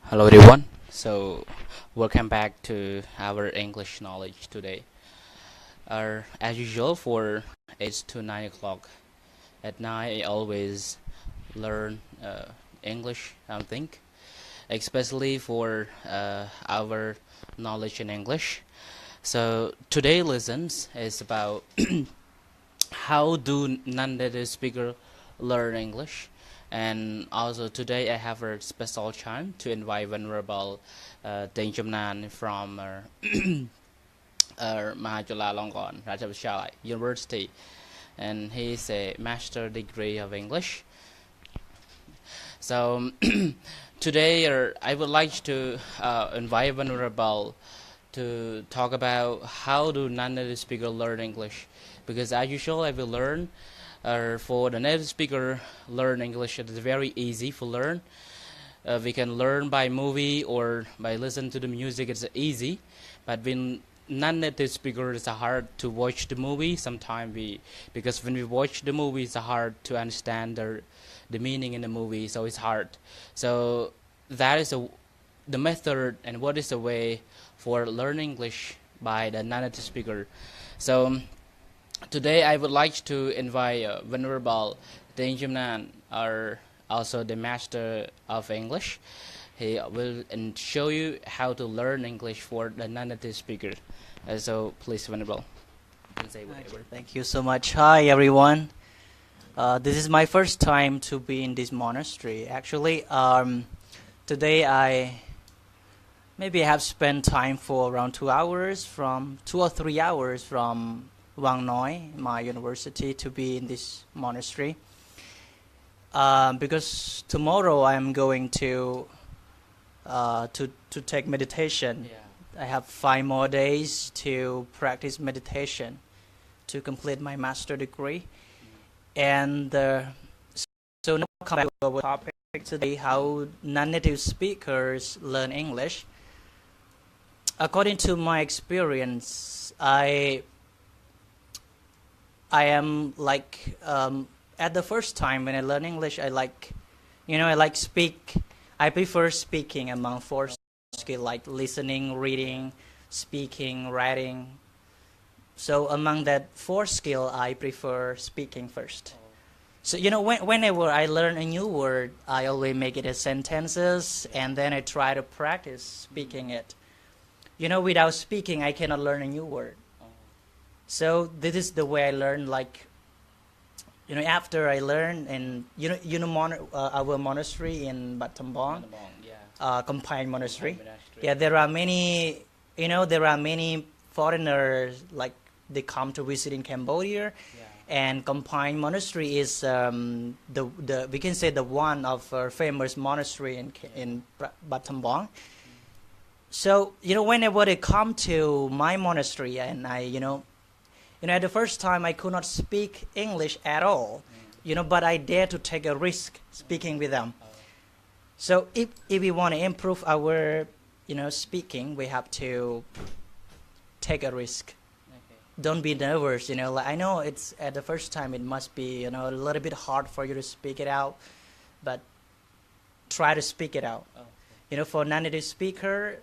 Hello everyone. So welcome back to our English knowledge today. As usual, for 8 to 9 o'clock at night, I always learn English. I think, especially for our knowledge in English. So today lessons is about how do non-native speaker learn English. And also today I have a special chance to invite Venerable Teng Chamnan from Mahachulalongkorn Rajabhashalai University, and he is a master degree of English. So today I would like to invite Venerable to talk about how do non-native speaker learn English, because as usual I will learn. For the native speaker, learn English it is very easy to learn. We can learn by movie or by listen to the music. It's easy, but when non-native speaker, it's hard to watch the movie. Sometimes because when we watch the movie, it's hard to understand the meaning in the movie. So it's hard. So that is the method, and what is the way for learning English by the non-native speaker. So today I would like to invite Venerable Teng Chamnan, also the Master of English. He will show you how to learn English for the non-native speaker. So please, Venerable, you can say whatever. Okay, thank you so much. Hi everyone. This is my first time to be in this monastery. Actually, today I have spent time for around 2 hours, from 2 or 3 hours from Wang Noi, my university, to be in this monastery. Because tomorrow I am going to take meditation. Yeah. I have 5 more days to practice meditation to complete my master degree. And so now come back to our topic today: how non-native speakers learn English. According to my experience, I am like at the first time when I learn English, I prefer speaking among 4 skills, like listening, reading, speaking, writing. So among that 4 skill, I prefer speaking first. So whenever I learn a new word, I always make it as sentences, and then I try to practice speaking it. Without speaking, I cannot learn a new word. So this is the way I learn. After I learn, and our monastery in Bat Tambong, Combined monastery. Yeah, there are many. There are many foreigners, like they come to visit in Cambodia, and Combined monastery is the we can say the one of our famous monastery in Bat Tambong. So whenever they come to my monastery, and at the first time I could not speak English at all, but I dare to take a risk speaking with them. So if we want to improve our, speaking, we have to take a risk. Okay. Don't be nervous, I know it's at the first time it must be, a little bit hard for you to speak it out, but try to speak it out. Okay. For non-native speaker,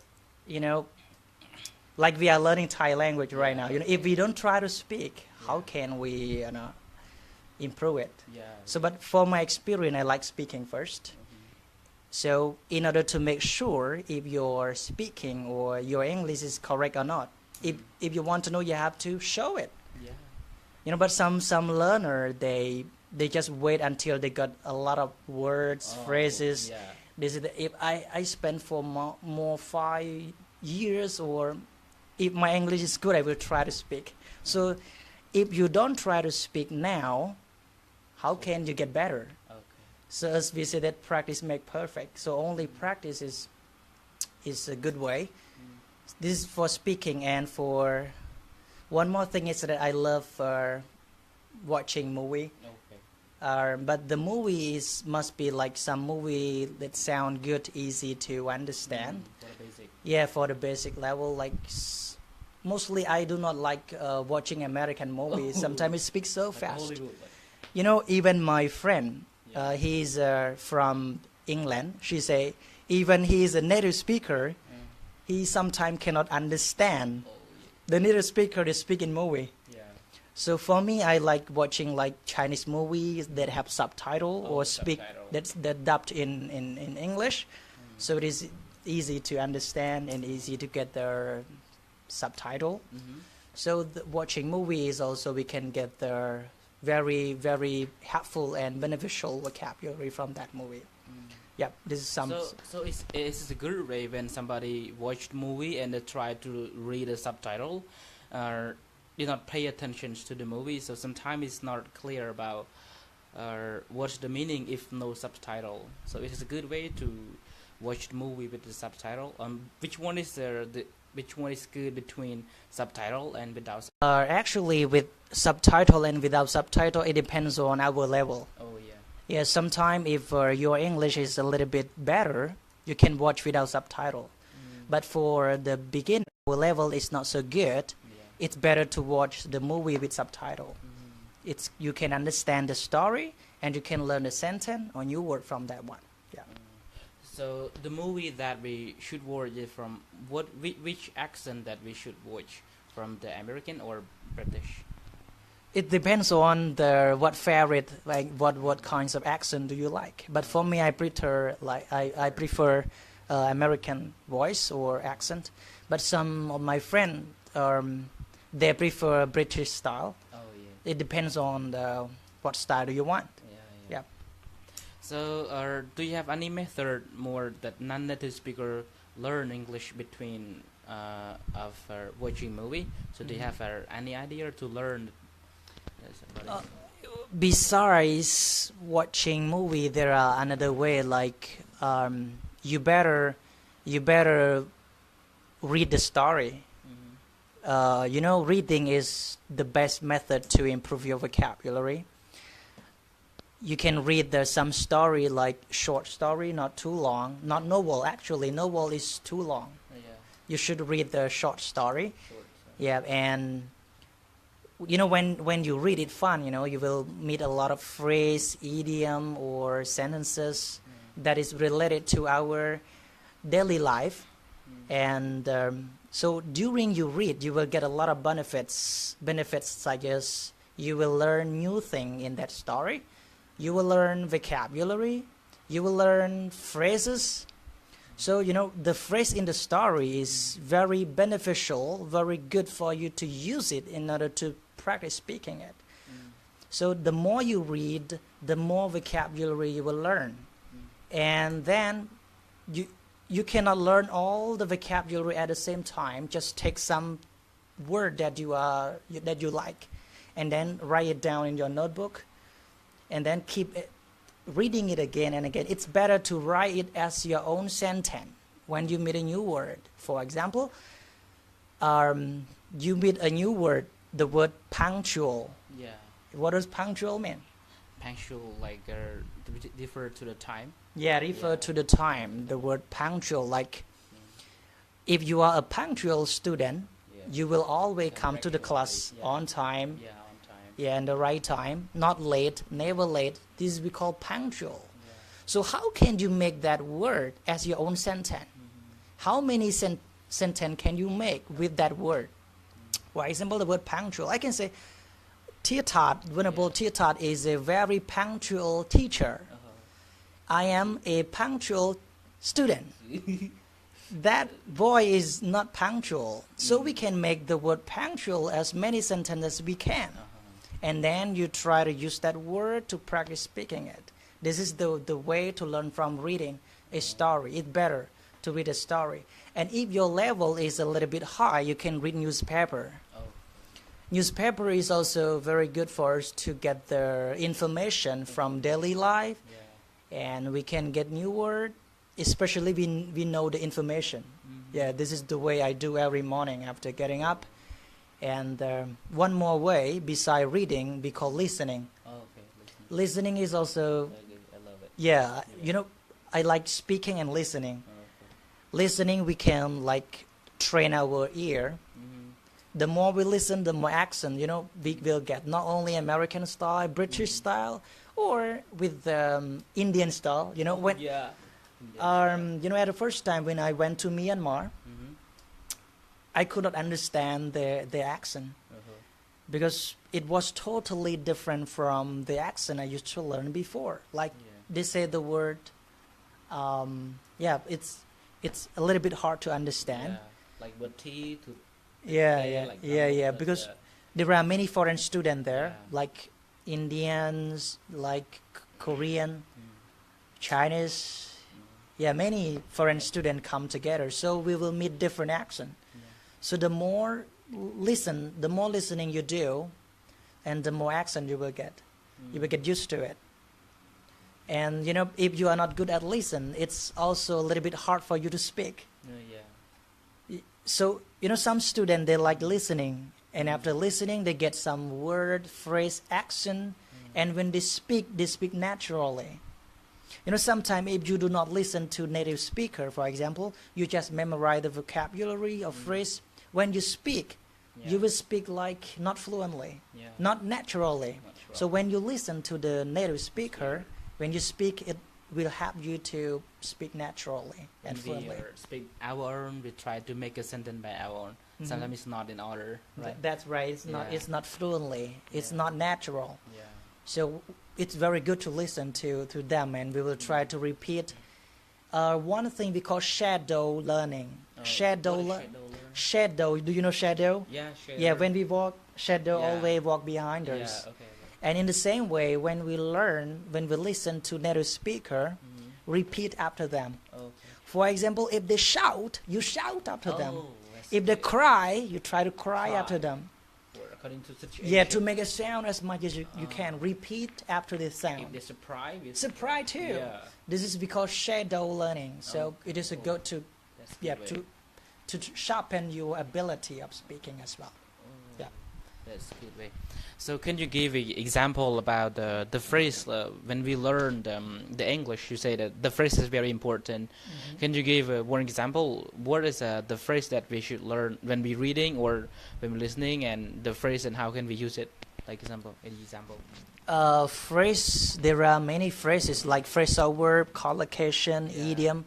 like we are learning Thai language right now. If we don't try to speak, how can we, improve it? Yeah. So, but for my experience, I like speaking first. So, in order to make sure if your speaking or your English is correct or not, if you want to know, you have to show it. Yeah. But some learner they just wait until they got a lot of words, phrases. Yeah. This is if I spend for more 5 years, or if my English is good, I will try to speak. So if you don't try to speak now, how can you get better? Okay. So as we say that practice make perfect. So only practice is a good way. This is for speaking. And for one more thing is that I love watching movie. Okay. But the movie must be like some movie that sound good, easy to understand. For the basic. Yeah, for the basic level, like mostly I do not like watching American movies. Sometimes it speaks so Like fast. Hollywood, Even my friend, He's from England. She say even he's a native speaker, he sometimes cannot understand the native speaker they speak in movie. So for me, I like watching like Chinese movies that have subtitle or speak that's dubbed in English. So it is easy to understand and easy to get their subtitle. So watching movies also we can get the very, very helpful and beneficial vocabulary from that movie. Yeah, this is some. So it's a good way when somebody watched movie and they try to read a subtitle, do not pay attention to the movie. So sometimes it's not clear about what's the meaning if no subtitle. So it is a good way to watch the movie with the subtitle. Which one is which one is good between subtitle and without? Actually, with subtitle and without subtitle, it depends on our level. Oh yeah. Yeah, sometimes if your English is a little bit better, you can watch without subtitle. But for the beginner level is not so good, it's better to watch the movie with subtitle. You can understand the story and you can learn the sentence or new word from that one. Yeah. So the movie that we should watch is from which accent that we should watch, from the American or British? It depends on what favorite, like what kinds of accent do you like. But for me, I prefer American voice or accent. But some of my friends they prefer British style. Oh yeah. It depends on what style do you want. Yeah. So do you have any method more that non-native speaker learn English between watching movie? So do you have any idea to learn? Besides watching movie, there are another way. Like you better read the story. Reading is the best method to improve your vocabulary. You can read some story, like short story, not too long. Not novel, actually. Novel is too long. You should read the short story. Yeah, and when you read it fun, you will meet a lot of phrase, idiom, or sentences that is related to our daily life. And so during you read, you will get a lot of benefits such as you will learn new thing in that story. You will learn vocabulary. You will learn phrases. So, the phrase in the story is very beneficial, very good for you to use it in order to practice speaking it. So the more you read, the more vocabulary you will learn. And then you cannot learn all the vocabulary at the same time. Just take some word that you like and then write it down in your notebook and then keep reading it again and again. It's better to write it as your own sentence when you meet a new word. For example, you meet a new word, the word punctual. Yeah. What does punctual mean? Punctual, like refer to the time. Yeah, refer to the time. The word punctual, like if you are a punctual student, you will always come to the class on time. Yeah, on time. Yeah, and the right time, not late, never late. This is we call punctual. So how can you make that word as your own sentence? How many sentence can you make with that word? For example, the word punctual. I can say, Thart, Venerable Thart is a very punctual teacher. I am a punctual student. That boy is not punctual. So we can make the word punctual as many sentences as we can. And then you try to use that word to practice speaking it. This is the way to learn from reading a story. It's better to read a story. And if your level is a little bit high, you can read newspaper. Newspaper is also very good for us to get the information from daily life. And we can get new word, especially we know the information. Yeah, this is the way I do every morning after getting up. And one more way besides reading, we call listening. Listening is also, I love it. Yeah, I like speaking and listening. Listening, we can train our ear. The more we listen, the more accent, we will get not only American style, British style, or with Indian style. You know, when Yeah. you know, at the first time when I went to Myanmar, I could not understand their accent because it was totally different from the accent I used to learn before. Like they say the word, yeah, it's a little bit hard to understand. Yeah. Like what tea to. Yeah, Like yeah, because there are many foreign students there, Yeah. like Indians, like Korean, Chinese. Yeah, many foreign students come together, so we will meet different accent. So the more listening you do, and the more accent you will get. You will get used to it. And you know, if you are not good at listen, it's also a little bit hard for you to speak. So you know, some students they like listening, and after listening, they get some word, phrase, accent, and when they speak naturally. You know, sometimes if you do not listen to native speaker, for example, you just memorize the vocabulary or phrase. When you speak, you will speak like not fluently, not naturally. So when you listen to the native speaker, when you speak, it will help you to speak naturally and fluently. We speak our own, we try to make a sentence by our own. Sometimes it's not in order. Right? That's right. It's not fluently. It's not natural. Yeah. So it's very good to listen to them, and we will try to repeat. One thing we call shadow learning. Shadow. Do you know shadow? Yeah. Shadow. Yeah. When we walk, shadow always walk behind us. Yeah. Okay. And in the same way, when we listen to native speaker, repeat after them. Okay. For example, if they shout, you shout after them. That's If they good. cry, you try to cry after them. Or according to situation. Yeah, to make a sound as much as you can. Repeat after the If sound. they surprise. Surprise too. Yeah. This is because shadow learning. So it is a good to That's good way. to sharpen your ability of speaking as well. Yeah. That's a good way. So can you give an example about the phrase when we learn the English? You say that the phrase is very important. Can you give one example? What is the phrase that we should learn when we reading or when we listening, and the phrase and how can we use it? Like example, any example? Phrase. There are many phrases like phrasal verb, collocation, idiom.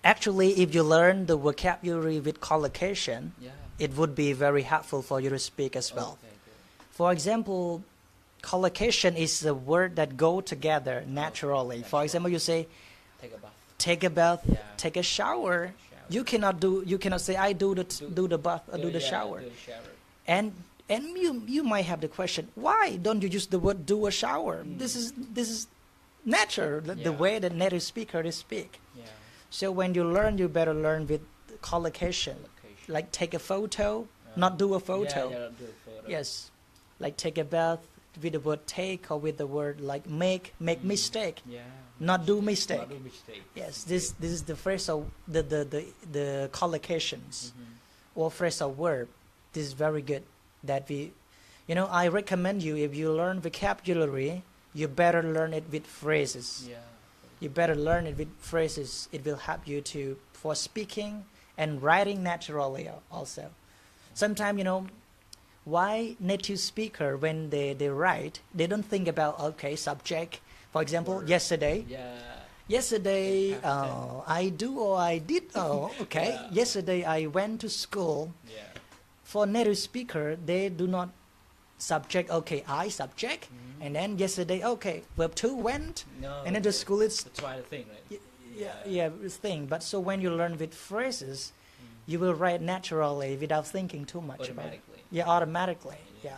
Actually, if you learn the vocabulary with collocation, it would be very helpful for you to speak as well. Okay, good. For example, collocation is a word that go together naturally. For example, you say, Take a bath. Yeah. take a shower. You cannot say I do the bath or do the shower. Do the shower. And you might have the question, why don't you use the word do a shower? This is natural, the way that native speaker speak. Yeah. So when you learn, you better learn with collocation. Like take a photo, not do a photo. Yeah, do a photo. Yes, like take a bath with the word take or with the word like make mistake, not do mistake. Not do mistake. Yes, this is the phrasal the collocations or phrasal verb. This is very good that I recommend you, if you learn vocabulary, you better learn it with phrases. Yeah. You better learn it with phrases. It will help you for speaking and writing naturally also. Sometimes, why native speaker, when they write, they don't think about, subject. For example, yesterday, I do or I did. Yesterday I went to school. Yeah. For native speaker, they do not subject, I subject. And then yesterday, verb 2 went. No. And then the school is... That's why the thing, right? Thing. But so when you learn with phrases, you will write naturally without thinking too much about it. Automatically. Yeah.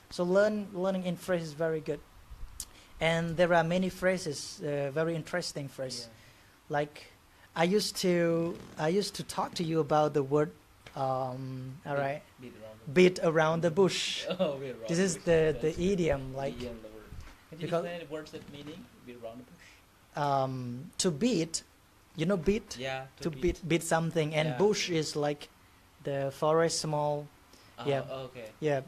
So learning in phrases is very good. And there are many phrases, very interesting phrases. Yeah. Like I used to talk to you about the word beat around the bush. This is the idiom, like Can you explain the words that meaning beat around the bush? To beat, beat. Yeah. To beat something, and bush is like the forest, small. Okay. Yeah.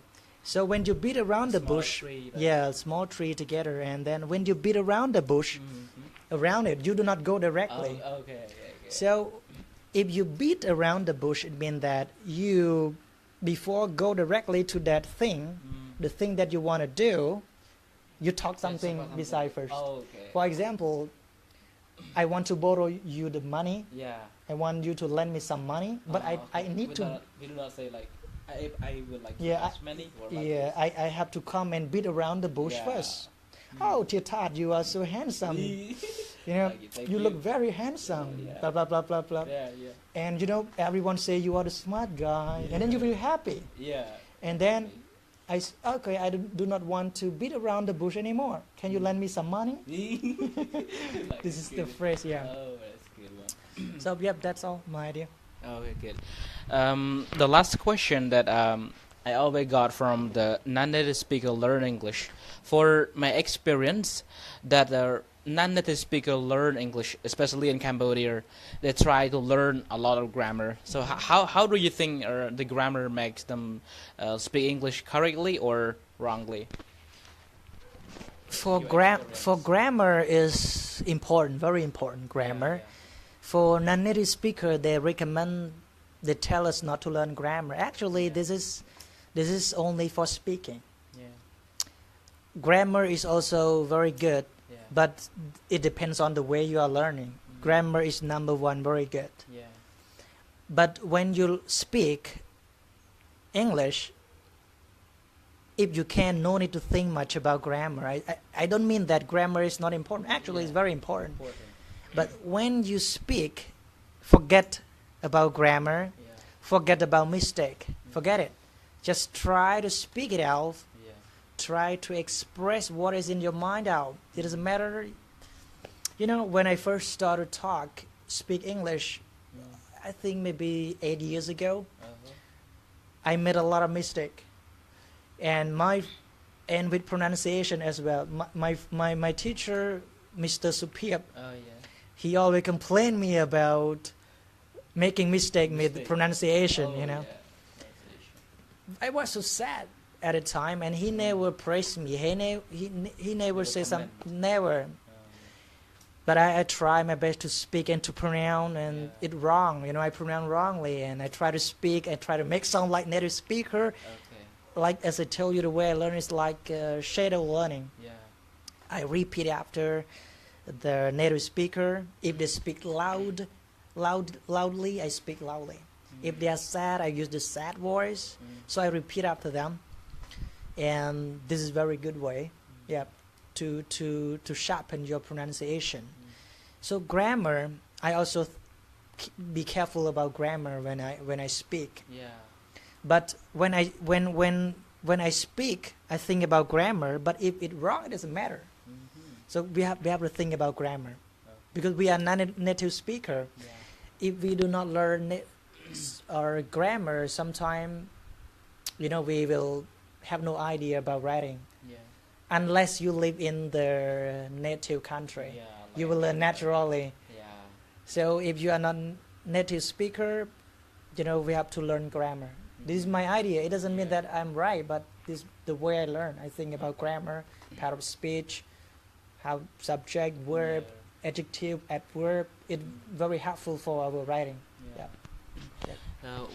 So when you beat around the bush, tree, like small tree together, and then when you beat around the bush, around it, you do not go directly. Okay. So if you beat around the bush, it means that you, before go directly to that thing, the thing that you want to do, You talk something beside first. Oh, okay. For example, I want to borrow you the money. Yeah. I want you to lend me some money, but I need to. We do not say like I would like Yeah, to ask money. Or like yeah, I have to come and beat around the bush first. Oh, dear Thart, you are so handsome. You know, Thank you look very handsome. Blah blah blah blah blah. Yeah, yeah. And you know, everyone say you are the smart guy, and then you feel happy. Yeah. And then I do not want to beat around the bush anymore. Can you lend me some money? This is the phrase, yeah. Oh, that's a good one. So yep, that's all my idea. Okay, good. The last question that I always got from the non-native speaker learn English. For my experience, that non-native speaker learn English, especially in Cambodia, they try to learn a lot of grammar. So how do you think the grammar makes them speak English correctly or wrongly? For grammar is important, very important grammar. Yeah. For non-native speaker, they tell us not to learn grammar. Actually, this is only for speaking. Yeah. Grammar is also very good, Yeah. but it depends on the way you are learning. Grammar is number one, very good. Yeah. But when you speak English, if you can, no need to think much about grammar. I don't mean that grammar is not important. Actually, it's very important. But when you speak, forget about grammar, forget about mistake, forget it. Just try to speak it out. Try to express what is in your mind out. It doesn't matter. You know, when I first started speak English, I think maybe 8 years ago, I made a lot of mistake, and with pronunciation as well. My teacher, Mr. Supiep, he always complained me about making mistake with pronunciation. You know, I was so sad at the time, and he never praised me. He never said something. Never. But I try my best to speak and to pronounce, and it wrong. You know, I pronounce wrongly, and I try to speak and try to make sound like native speaker. Like as I told you, the way I learn is like shadow learning. I repeat after the native speaker. If they speak loudly, I speak loudly. If they are sad, I use the sad voice. So I repeat after them, and this is very good way. To sharpen your pronunciation. So grammar, I also be careful about grammar when I speak. But when I speak, I think about grammar. But if it's wrong, it doesn't matter. So we have to think about grammar, because we are non-native speaker. If we do not learn our grammar, sometime, you know, we will have no idea about writing. Unless you live in the native country, you will learn naturally. So if you are not native speaker, you know, we have to learn grammar. This is my idea. It doesn't mean that I'm right, but this is the way I learn. I think about grammar, part of speech, how subject, verb, adjective, adverb. It's very helpful for our writing.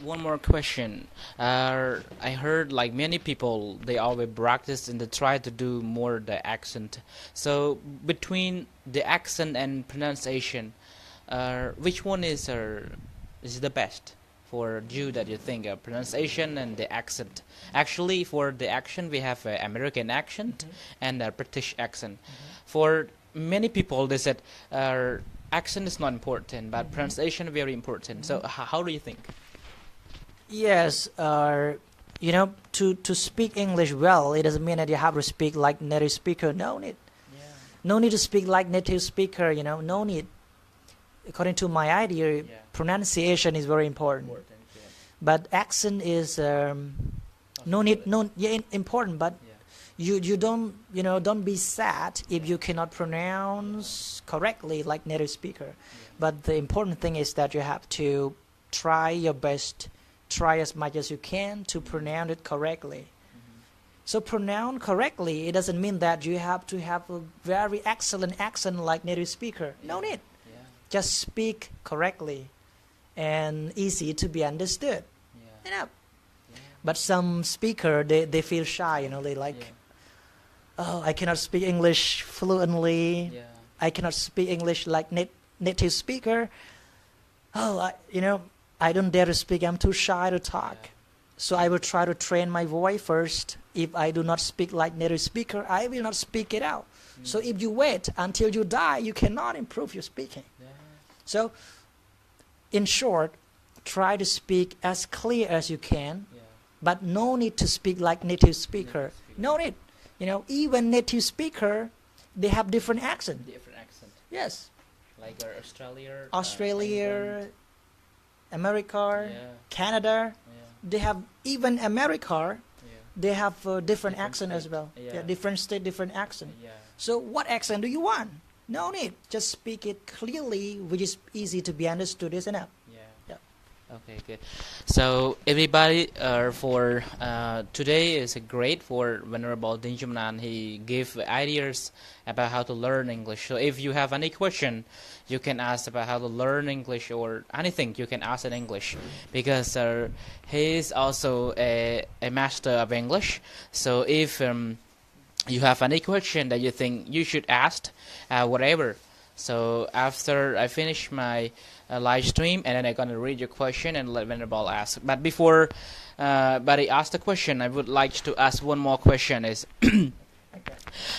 One more question. I heard like many people, they always practice and they try to do more the accent. So between the accent and pronunciation, which one is the best for you that you think of pronunciation and the accent? Actually, for the accent, we have an American accent and a British accent. For many people, they said accent is not important, but pronunciation very important. So how do you think? Yes, you know, to speak English well, it doesn't mean that you have to speak like native speaker. No need. No need to speak like native speaker, you know, no need. According to my idea, pronunciation is very important. But accent is important, but you don't be sad if you cannot pronounce correctly like native speaker. But the important thing is that you have to try your best, try as much as you can to pronounce it correctly. So pronounce correctly, it doesn't mean that you have to have a very excellent accent like native speaker. No need. Just speak correctly and easy to be understood. You know. But some speaker, they feel shy, you know, they like, oh, I cannot speak English fluently. Yeah. I cannot speak English like native speaker. Oh, I don't dare to speak. I'm too shy to talk. Yeah. So I will try to train my voice first. If I do not speak like native speaker, I will not speak it out. So if you wait until you die, you cannot improve your speaking. Yeah. So, in short, try to speak as clear as you can, Yeah. but no need to speak like native speaker. No need. Even native speaker, they have different accent. Different accent. Yes. Like Australia, England. America, Yeah. Canada. Yeah. They have even America. Yeah. They have different Different accent as state. well. Yeah. Different state, different accent. Yeah. So what accent do you want? No need. Just speak it clearly, which is easy to be understood, isn't it? Yeah. Yeah. Okay, good. So everybody, for today is great for Venerable Ding Chamnan. He gave ideas about how to learn English. So if you have any question, you can ask about how to learn English or anything. You can ask in English because he is also a master of English. So if you have any question that you think you should ask, whatever. So after I finish my live stream, and then I'm gonna read your question and let Venerable ask. But before, but he asked the question, I would like to ask one more question. Is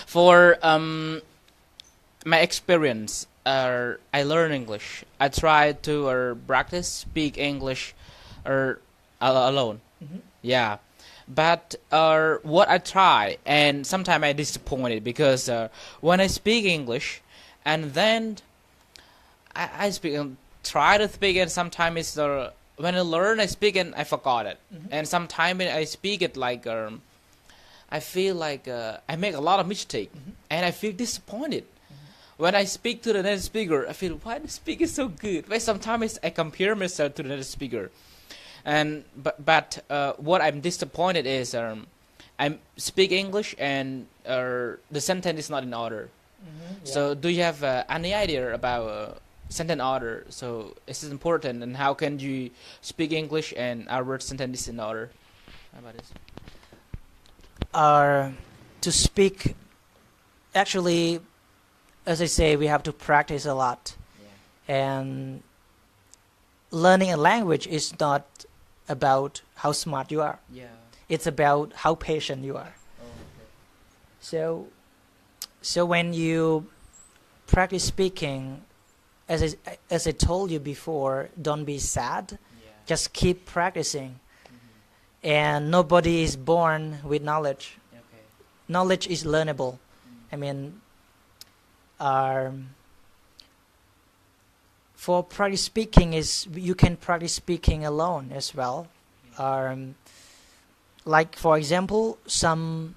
for my experience, I learn English. I try to practice speak English, alone. Mm-hmm. Yeah. But what I try, and sometimes I disappointed because when I speak English, and then I speak, try to speak it. Sometimes it's when I learn, I speak and I forgot it, and sometimes I speak it like I feel like I make a lot of mistake, and I feel disappointed. When I speak to the native speaker, I feel why the speaker is so good. But sometimes I compare myself to the native speaker. And but what I'm disappointed is I speak English and the sentence is not in order. Yeah. So do you have any idea about sentence order? So this is important, and how can you speak English and our word sentence is in order? How about this? To speak, actually, as I say, we have to practice a lot, and learning a language is not about how smart you are. Yeah. It's about how patient you are. Oh, okay. So when you practice speaking, as I told you before, don't be sad. Yeah. Just keep practicing. And nobody is born with knowledge. Okay. Knowledge is learnable. I mean, for practice speaking is you can practice speaking alone as well. Like for example, some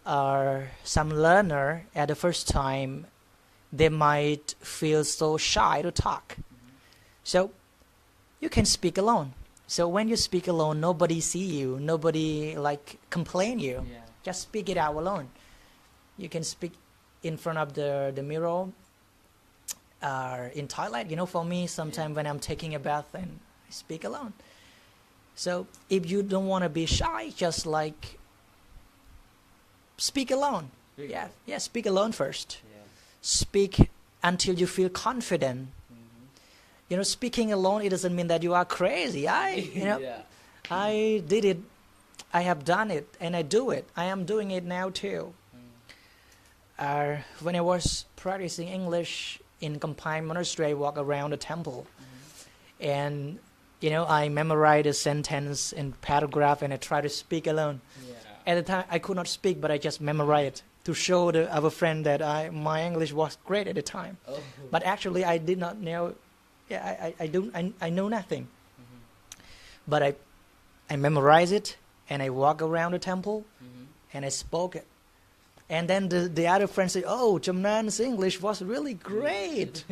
learner at the first time, they might feel so shy to talk. So you can speak alone. So when you speak alone, nobody see you, nobody like complain you. Yeah. Just speak it out alone. You can speak in front of the mirror. In toilet, for me, sometimes when I'm taking a bath, and I speak alone. So if you don't want to be shy, just like speak alone. Yeah, speak alone first. Yeah. Speak until you feel confident. Speaking alone, it doesn't mean that you are crazy. Yeah. I did it. I have done it, and I do it. I am doing it now too. When I was practicing English in Confined Monastery, I walk around the temple, and I memorize a sentence and paragraph, and I try to speak alone. Yeah. At the time, I could not speak, but I just memorize it to show our friend that my English was great at the time. Oh. But actually, I did not know. Yeah, I know nothing. But I memorize it, and I walk around the temple, and I spoke it. And then the other friend said, "Oh, Chamnan's English was really great."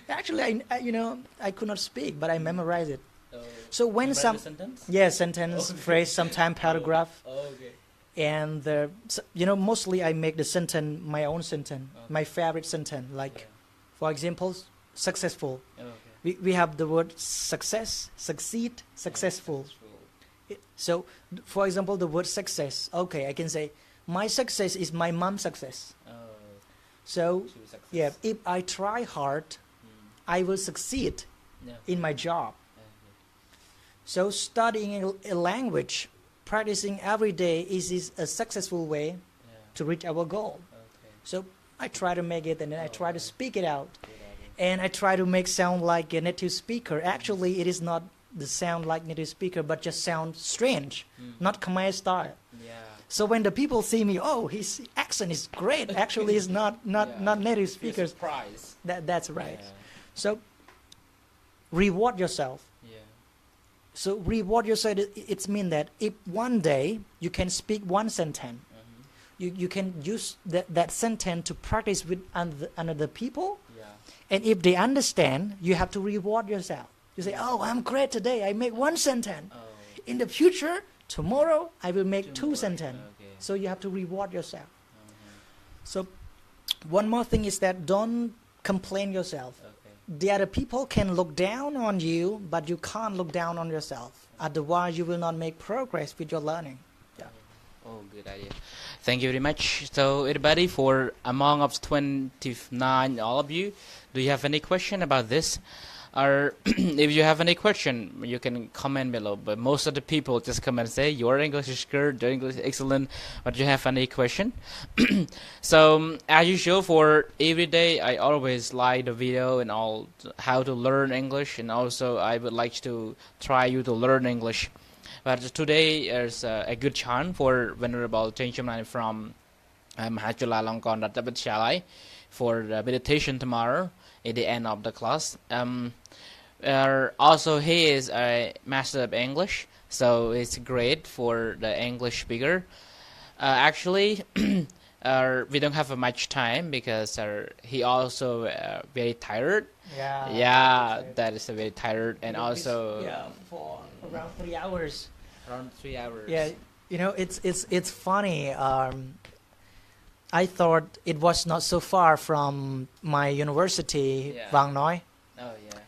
Actually, I could not speak, but I memorized it. Oh. So when Memorize some the sentence? sentence, phrase, sometimes paragraph, Okay. and mostly I make the sentence my own sentence, my favorite sentence. Like, for example, successful. Okay. We have the word success, succeed, successful. So, for example, the word success. Okay, I can say, My success is my mom's success. So, yeah, if I try hard, I will succeed in my job. So studying a language, practicing every day is a successful way to reach our goal. So I try to make it, and then I try to speak it out. And I try to make sound like a native speaker. Actually, it is not the sound like native speaker, but just sound strange, not Khmer style. So when the people see me, oh, his accent is great. Actually, it's not native speakers. Surprise. That's right. So reward yourself. So reward yourself. It means that if one day you can speak one sentence, you can use that sentence to practice with another people. And if they understand, you have to reward yourself. You say, oh, I'm great today. I make one sentence. In the future, tomorrow, I will make two sentences. So you have to reward yourself. So one more thing is that don't complain yourself. The other people can look down on you, but you can't look down on yourself. Otherwise, you will not make progress with your learning. Oh, good idea. Thank you very much. So, everybody, for among of 29, all of you, do you have any question about this? Or if you have any question, you can comment below. But most of the people just come and say, your English is good, your English is excellent. But you have any question? So, as usual, for every day, I always like the video and all how to learn English. And also, I would like to try you to learn English. But today there's a good chance for Venerable Teng Chamnan from Chulalongkorn Rattabachalai for meditation tomorrow at the end of the class. Also, he is a master of English, so it's great for the English speaker. Actually, we don't have much time because he also very tired. Yeah, that is very tired, and also for around 3 hours. Around 3 hours. Yeah, you know, it's funny. I thought it was not so far from my university, Vang Noi. Oh yeah.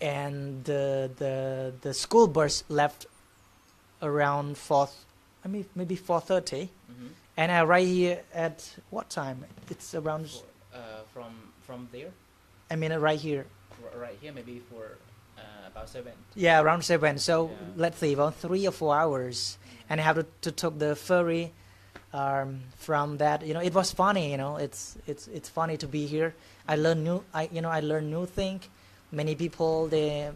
And the school bus left around maybe 4:30, and I arrived here at what time? It's around. From there. I mean, right here. Right here, maybe for about 7. Yeah, around 7. So let's say about 3 or 4 hours, and I have to take the ferry. From that, you know, it was funny. You know, it's funny to be here. I learn new thing. Many people they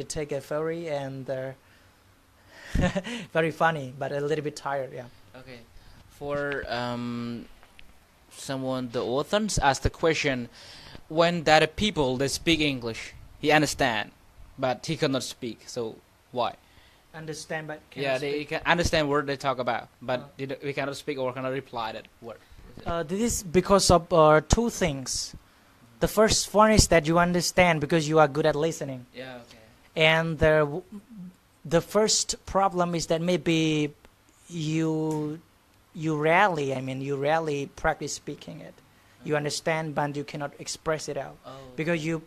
take a ferry and they're very funny, but a little bit tired. Yeah. Okay. For someone, the authors asked the question: when that people they speak English, he understand, but he cannot speak. So why? Understand, but they can understand what they talk about, but we cannot speak or cannot reply that word. This is because of 2 things. The first one is that you understand because you are good at listening. Yeah. Okay. And the first problem is that maybe you rarely practice speaking it. You understand, but you cannot express it out because you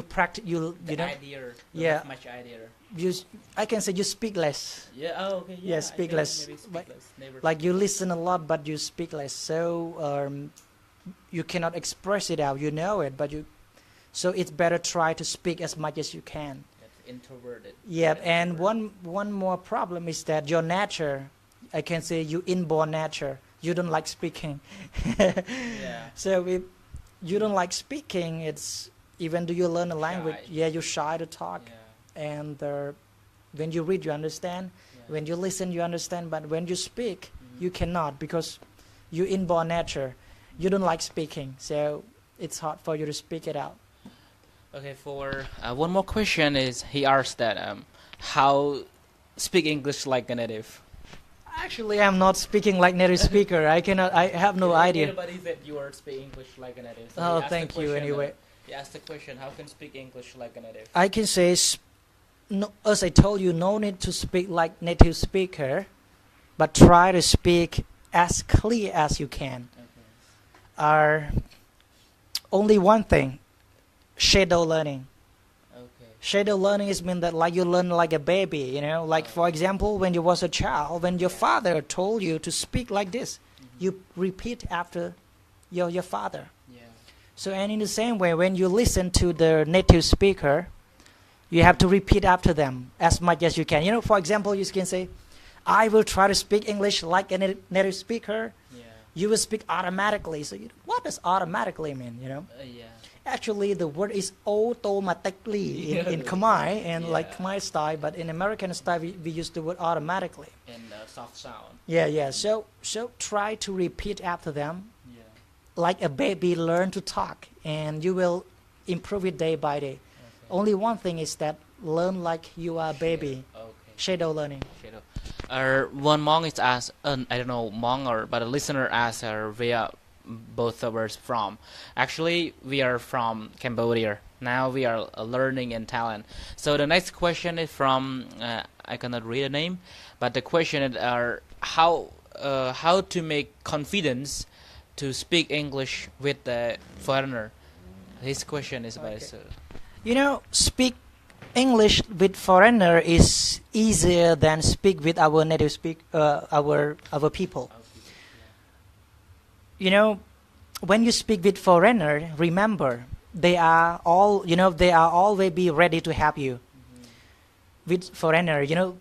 practice you know idea. Much idea. I can say you speak less. Yeah. Oh, okay. Yeah. Speak less. Like you listen a lot, but you speak less. So you cannot express it out. You know it, but so it's better try to speak as much as you can. That's introverted. Yeah, and one more problem is that your nature, I can say you inborn nature, you don't like speaking. So if you don't like speaking, it's even though you learn a language, you're shy to talk. And when you read, you understand. When you listen, you understand. But when you speak, you cannot because you inborn nature. You don't like speaking, so it's hard for you to speak it out. Okay, for one more question is he asked that how speak English like a native. Actually, I'm not speaking like native speaker. I have no idea. Everybody said you are speaking English like a native. So thank you anyway. He asked the question, how can speak English like a native? I can say, as I told you, no need to speak like native speaker, but try to speak as clear as you can. Only one thing, shadow learning. Shadow learning is mean that like you learn like a baby, you know, like for example, when you was a child, when your father told you to speak like this, you repeat after your father. Yeah. So, and in the same way, when you listen to the native speaker, you have to repeat after them as much as you can. You know, for example, you can say, I will try to speak English like a native speaker. Yeah. You will speak automatically. So, what does automatically mean, you know? Yeah. Actually, the word is automatically in Khmer and like Khmer style, but in American style, we use the word automatically. And soft sound. Yeah. So try to repeat after them, like a baby learn to talk, and you will improve it day by day. Okay. Only one thing is that learn like you are a baby. Okay. Shadow learning. One monk is asked, I don't know monk but a listener asked via both of us from. Actually, we are from Cambodia. Now we are learning in Thailand. So the next question is from I cannot read the name, but the question is how to make confidence to speak English with the foreigner. His question is about you know, speak English with foreigner is easier than speak with our native our people. You know, when you speak with foreigner, remember they are always be ready to help you. With foreigner, you know,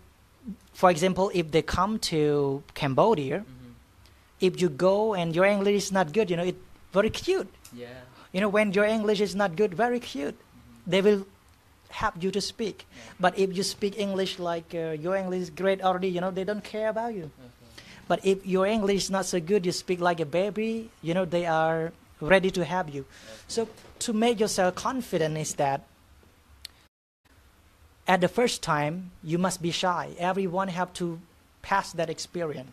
for example, if they come to Cambodia, if you go and your English is not good, you know, it's very cute. Yeah. You know, when your English is not good, very cute, they will help you to speak. Yeah. But if you speak English like your English is great already, you know, they don't care about you. But if your English is not so good, you speak like a baby, you know, they are ready to help you. So to make yourself confident is that at the first time, you must be shy. Everyone have to pass that experience.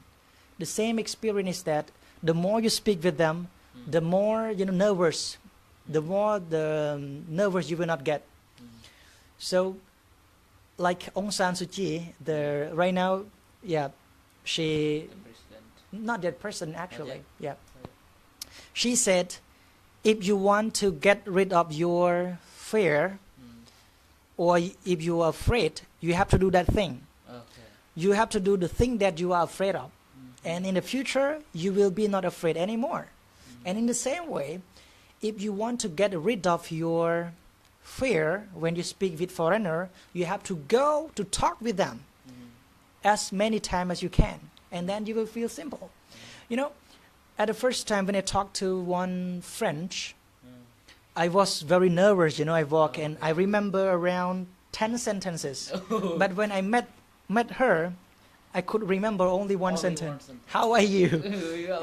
The same experience is that the more you speak with them, the more, you know, nervous, the more the nervous you will not get. So like Aung San Suu Kyi, right now, she... Not that person, actually. Yeah. She said, if you want to get rid of your fear, or if you are afraid, you have to do that thing. Okay. You have to do the thing that you are afraid of. And in the future, you will be not afraid anymore. And in the same way, if you want to get rid of your fear when you speak with foreigner, you have to go to talk with them as many times as you can. And then you will feel simple. You know, at the first time when I talked to one French, I was very nervous, you know, I walk and I remember around 10 sentences. But when I met her, I could remember only one sentence. How are you?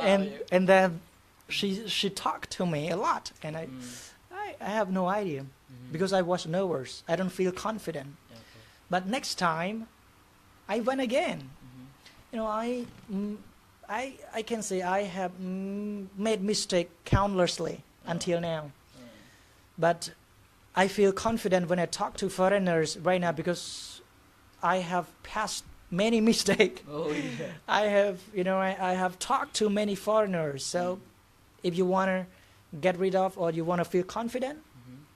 And then she talked to me a lot, and I have no idea because I was nervous. I don't feel confident. Okay. But next time, I went again. You know, I can say I have made mistake countlessly until now. But I feel confident when I talk to foreigners right now because I have passed many mistakes. I have talked to many foreigners. So if you want to get rid of or you want to feel confident,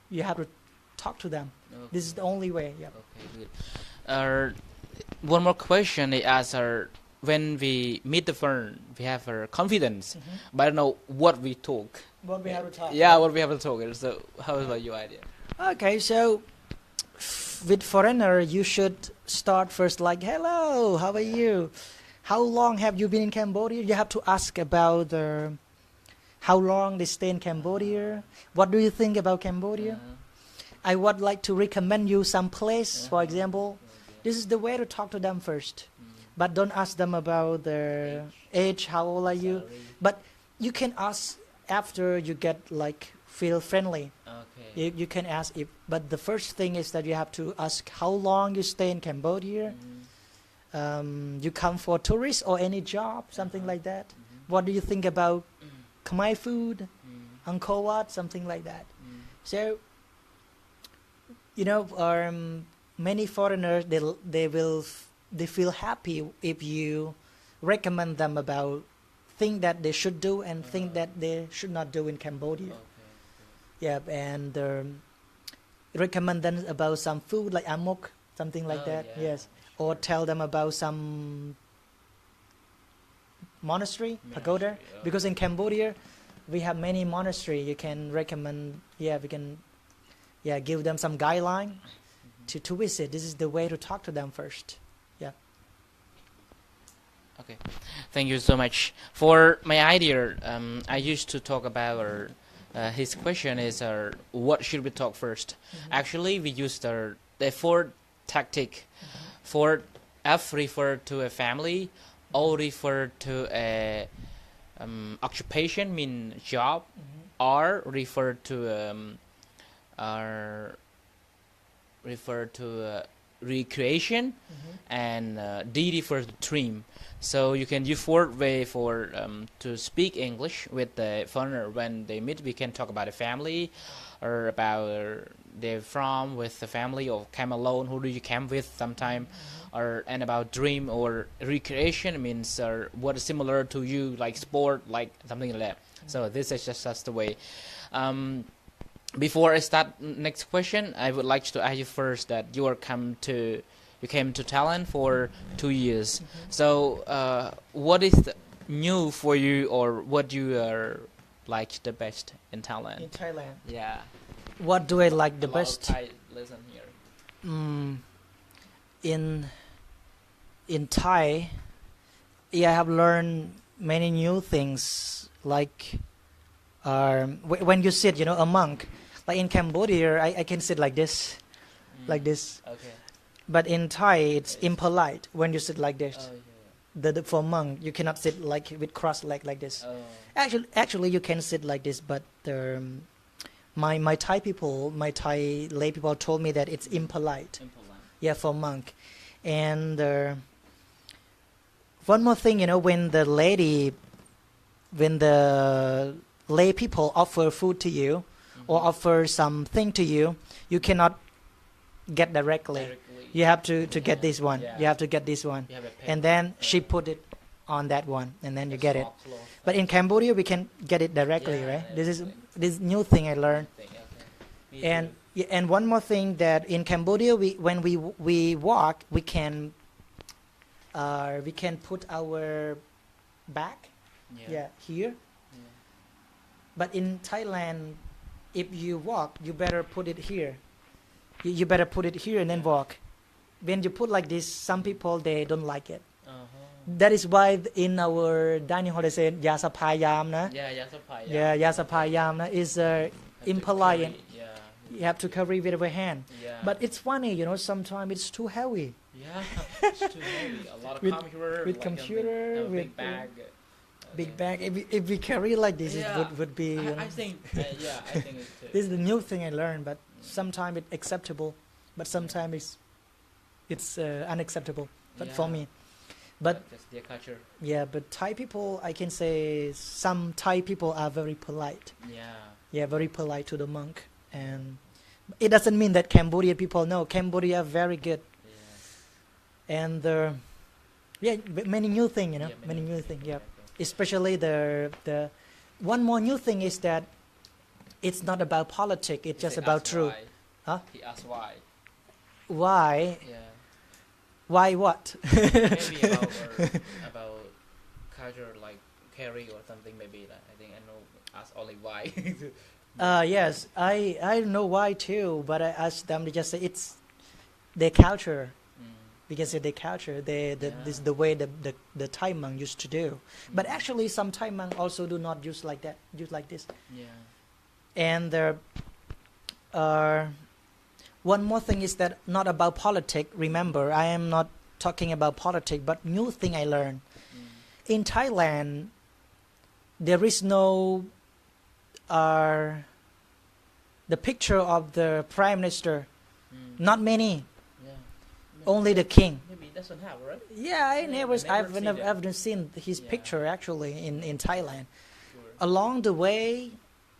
you have to talk to them. Okay. This is the only way. Yeah. Okay, good. One more question they ask are, when we meet the foreigner, we have confidence, but I don't know what we talk. What we have to talk. Yeah, what we have to talk. So how about your idea? Okay, so with foreigner, you should start first like, hello, how are you? How long have you been in Cambodia? You have to ask about how long they stay in Cambodia. What do you think about Cambodia? I would like to recommend you some place, for example. This is the way to talk to them first. But don't ask them about their age, how old are you? But you can ask after you get feel friendly. Okay. You can ask but the first thing is that you have to ask how long you stay in Cambodia. You come for tourist or any job, something like that. What do you think about Khmer food, Angkor Wat, something like that. So, you know, many foreigners they feel happy if you recommend them about things that they should do and things that they should not do in Cambodia. Yeah, and recommend them about some food like amok, something like that. Yeah. Yes, or tell them about some monastery, pagoda. Yeah. Because in Cambodia, we have many monastery. You can recommend. Yeah, we can. Yeah, give them some guideline to visit. This is the way to talk to them first. Yeah. Okay, thank you so much. For my idea, I used to talk about, his question is, what should we talk first? Actually, we used the four tactic. For F refer to a family, O refer to a occupation, mean job. R refer to recreation, and D refers to dream. So you can use four way for to speak English with the foreigner. When they meet, we can talk about the family, or about they're from with the family, or came alone, who do you come with sometime, and about dream or recreation means what is similar to you, like sport, like something like that. So this is just the way. Before I start next question, I would like to ask you first that you came to Thailand for 2 years. So what is new for you, or what you are like the best in Thailand? In Thailand. Yeah. What do I like the best? Thai listen here. In Thai, yeah, I have learned many new things. Like when you sit, a monk. Like in Cambodia, I can sit like this, like this. Okay. But in Thai, it's impolite when you sit like this. Oh, yeah. For monk, you cannot sit like with cross leg like this. Oh. Actually, you can sit like this. But my Thai people, my Thai lay people told me that it's impolite. Yeah, for monk. And one more thing, when the lay people offer food to you, or offer something to you, you cannot get directly. You have to get this one. Yeah. You have to get this one. And then she put it on that one, and then you get it. But in Cambodia, we can get it directly, right? This new thing I learned. And one more thing, that in Cambodia, when we walk, we can put our back, here. But in Thailand, if you walk, you better put it here. You better put it here and then walk. When you put like this, some people, they don't like it. That is why in our dining hall they say yasapayam na. Yeah, yasapayam na is impolite. You have to carry with your hand. But it's funny, sometimes it's too heavy. Yeah, it's too heavy. A lot of computer. With computer, with big bag. Big bag. If we carry like this, it would be. I think. I think it's. This is the new thing I learned, but sometimes it's acceptable, but sometimes it's unacceptable. But for me, but that's their culture. Yeah, but Thai people, I can say some Thai people are very polite. Yeah, very polite to the monk, and it doesn't mean that Cambodian people know. Cambodia are very good. And many new thing, many new thing. Yeah. Especially the one more new thing is that it's not about politics, it's just about truth. Huh? He asked why. Why? Yeah. Why what? Maybe about culture, like carry or something. Maybe I think I know. Ask only why. Yes, I know why too, but I asked them to just say it's their culture. Because of their culture, this is the way the Thai monk used to do. But actually, some Thai monk also do not use like that, use like this. Yeah. And one more thing is that not about politics. Remember, I am not talking about politics, but new thing I learned. In Thailand, there is no the picture of the prime minister. Not many. Only the king. Maybe he doesn't have, right? Yeah, I've never seen his picture actually in Thailand. Sure. Along the way,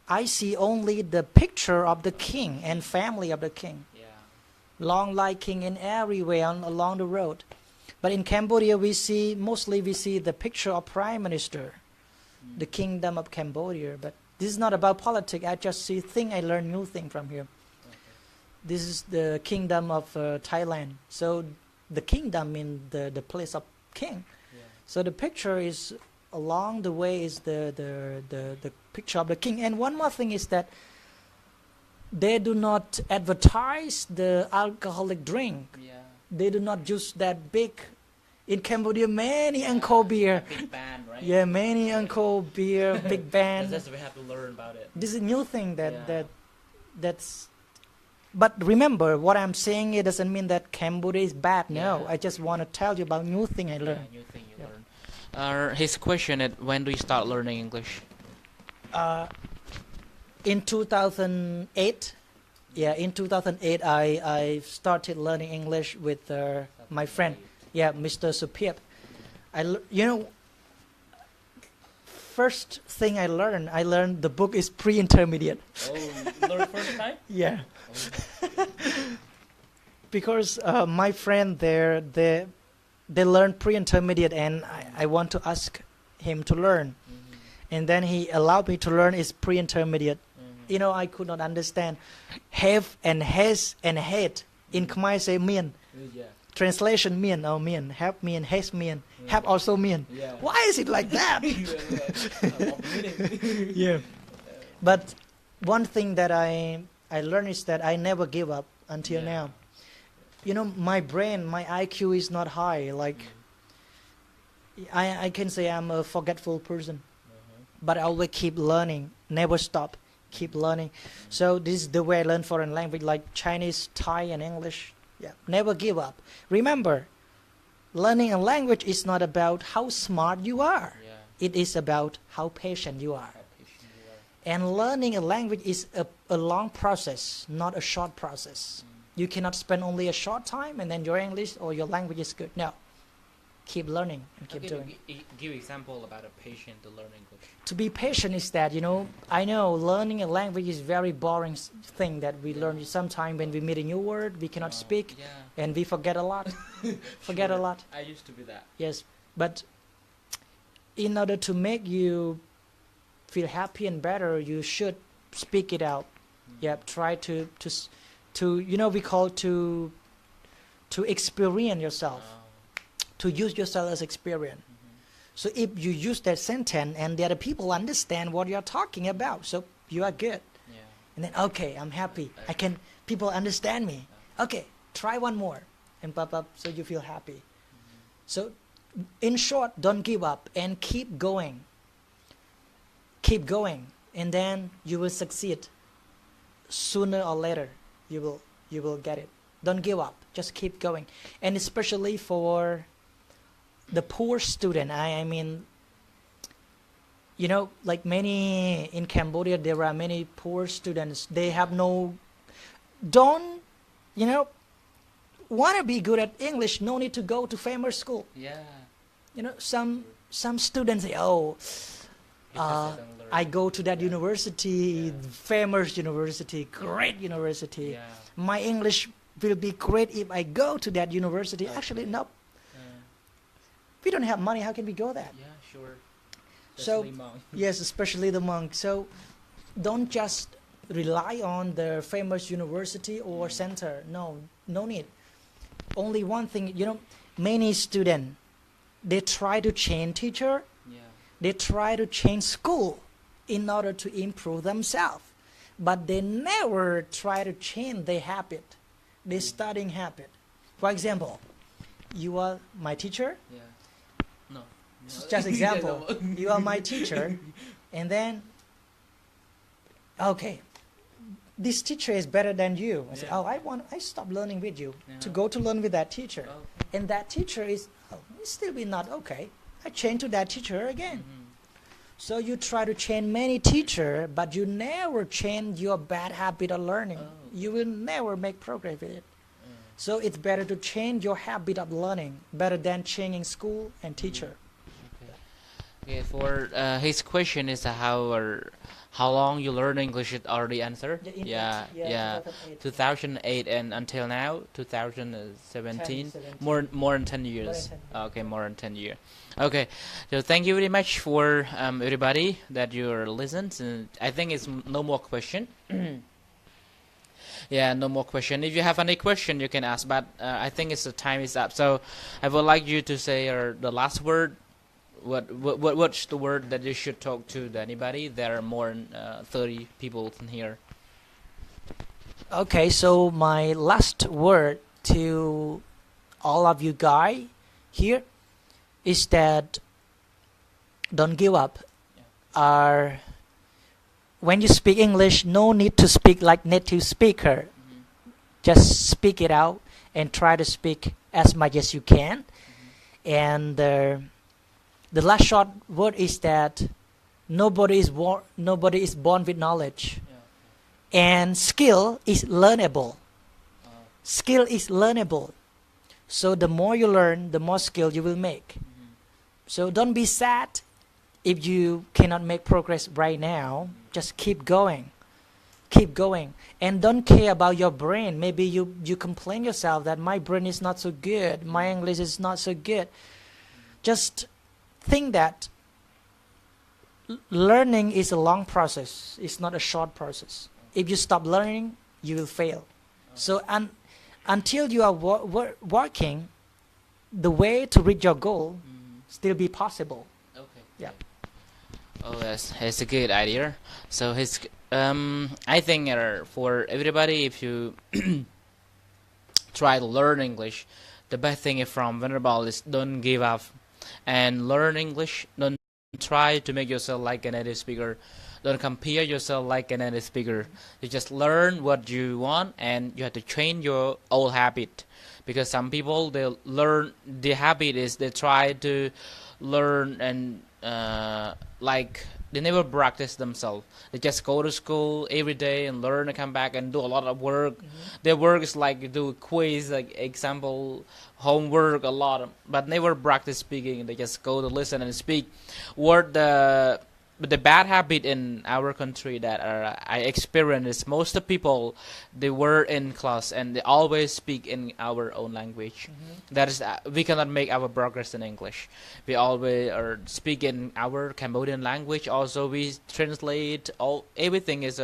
I see only the picture of the king and family of the king. Yeah. Long like king in everywhere along the road. But in Cambodia, mostly we see the picture of prime minister, the kingdom of Cambodia. But this is not about politics. I just I learn new thing from here. This is the kingdom of Thailand. So the kingdom means the place of king. Yeah. So the picture is along the way is the picture of the king. And one more thing is that they do not advertise the alcoholic drink. Yeah. They do not use that big. In Cambodia, many Angkor beer. Big band, right? Yeah, many Angkor beer, big band. That's we have to learn about it. This is a new thing that's. But remember, what I'm saying, it doesn't mean that Cambodia is bad. No, I just want to tell you about new thing I learned. New thing you learn. His question is, when do you start learning English? In 2008. Yeah, in 2008, I started learning English with my friend. Yeah, Mr. Supiep. First thing I learned the book is pre-intermediate. Oh, you learned first time? Yeah. Oh. Because my friend there, they learn pre-intermediate, and I want to ask him to learn. Mm-hmm. And then he allowed me to learn is pre-intermediate. Mm-hmm. I could not understand. Have and has and hate. In Khmer say mien. Yeah. Translation mien, mien. Have mien, has mien. Yeah. Have also mien. Yeah. Why is it like that? Yeah. But one thing that I learned is that I never give up until now. My brain, my IQ is not high. Like, I can say I'm a forgetful person. But I always keep learning, never stop, keep learning. So this is the way I learn foreign language, like Chinese, Thai, and English. Yeah, never give up. Remember, learning a language is not about how smart you are. Yeah. It is about how patient you are. And learning a language is a long process, not a short process. You cannot spend only a short time and then your English or your language is good. No. Keep learning and keep doing. Give example about a patient to learn English. To be patient is that, I know learning a language is very boring thing that we learn. Sometimes when we meet a new word, we cannot speak and we forget a lot. Forget a lot. I used to be that. Yes, but in order to make you feel happy and better, you should speak it out. Try to we call to experience yourself. To use yourself as experience. So if you use that sentence and the other people understand what you're talking about, so you are good. Yeah. And then, okay, I'm happy. People understand me. Okay, try one more. And so you feel happy. So in short, don't give up and keep going. Keep going. And then you will succeed. Sooner or later, you will get it. Don't give up. Just keep going. And especially for the poor student, I mean, like many in Cambodia, there are many poor students. They have don't want to be good at English. No need to go to famous school. Yeah. Some students say, I go to that university, famous university, great university. Yeah. My English will be great if I go to that university. Okay. Actually, no. We don't have money. How can we go there? Yeah, sure. Especially monk. Yes, especially the monk. So don't just rely on the famous university or center. No need. Only one thing, many students, they try to change teacher. Yeah. They try to change school in order to improve themselves. But they never try to change their habit, their studying habit. For example, you are my teacher. Yeah. No. Just example. You are my teacher, and then, okay, this teacher is better than you. I say, I stop learning with you to go to learn with that teacher, and that teacher is still be not okay. I change to that teacher again. Mm-hmm. So you try to change many teacher, but you never change your bad habit of learning. You will never make progress with it. So it's better to change your habit of learning, better than changing school and teacher. Okay. For his question is how long you learn English? It already answered. Yeah. 2008 and until now, 2017. More than 10 years. Okay, more than 10 years. Okay, so thank you very much for everybody that you're listened. And I think it's no more question. Yeah, no more question. If you have any question, you can ask. But I think the time is up. So I would like you to say the last word what's the word that you should talk to anybody? There are more than 30 people in here. Okay, so my last word to all of you guys here is that don't give up. When you speak English, no need to speak like native speaker. Just speak it out and try to speak as much as you can. And the last short word is that nobody is born with knowledge. And skill is learnable. Skill is learnable. So the more you learn, the more skill you will make. So don't be sad if you cannot make progress right now. Just keep going. Keep going. And don't care about your brain. Maybe you complain yourself that my brain is not so good. My English is not so good. Just think that learning is a long process. It's not a short process. If you stop learning, you will fail. So until you are working, the way to reach your goal still be possible. Okay. Yeah. Oh, that's a good idea. So I think for everybody, if you try to learn English, the best thing from Venerable is don't give up and learn English. Don't try to make yourself like a native speaker. Don't compare yourself like a native speaker. You just learn what you want, and you have to change your old habit. Because some people, they learn, the habit is they try to learn and like they never practice themselves. They just go to school every day and learn and come back and do a lot of work. Their work is like do quiz, like example, homework, a lot, but never practice speaking. They just go to listen and speak. But the bad habit in our country that I experience is most of the people, they were in class and they always speak in our own language. That is, we cannot make our progress in English. We always speak in our Cambodian language. Also, we translate everything is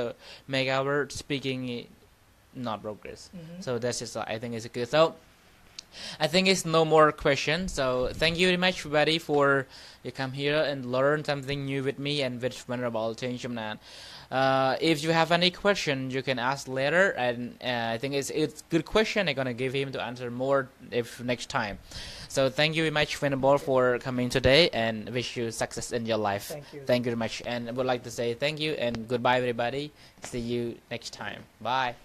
make our speaking not progress. So that's just I think it's good. So I think it's no more questions. So thank you very much, everybody, for you come here and learn something new with me and with Venerable Teng Chamnan. If you have any question, you can ask later, and I think it's good question. I'm gonna give him to answer more if next time. So thank you very much, Venerable, for coming today, and wish you success in your life. Thank you. Thank you very much, and I would like to say thank you and goodbye, everybody. See you next time. Bye.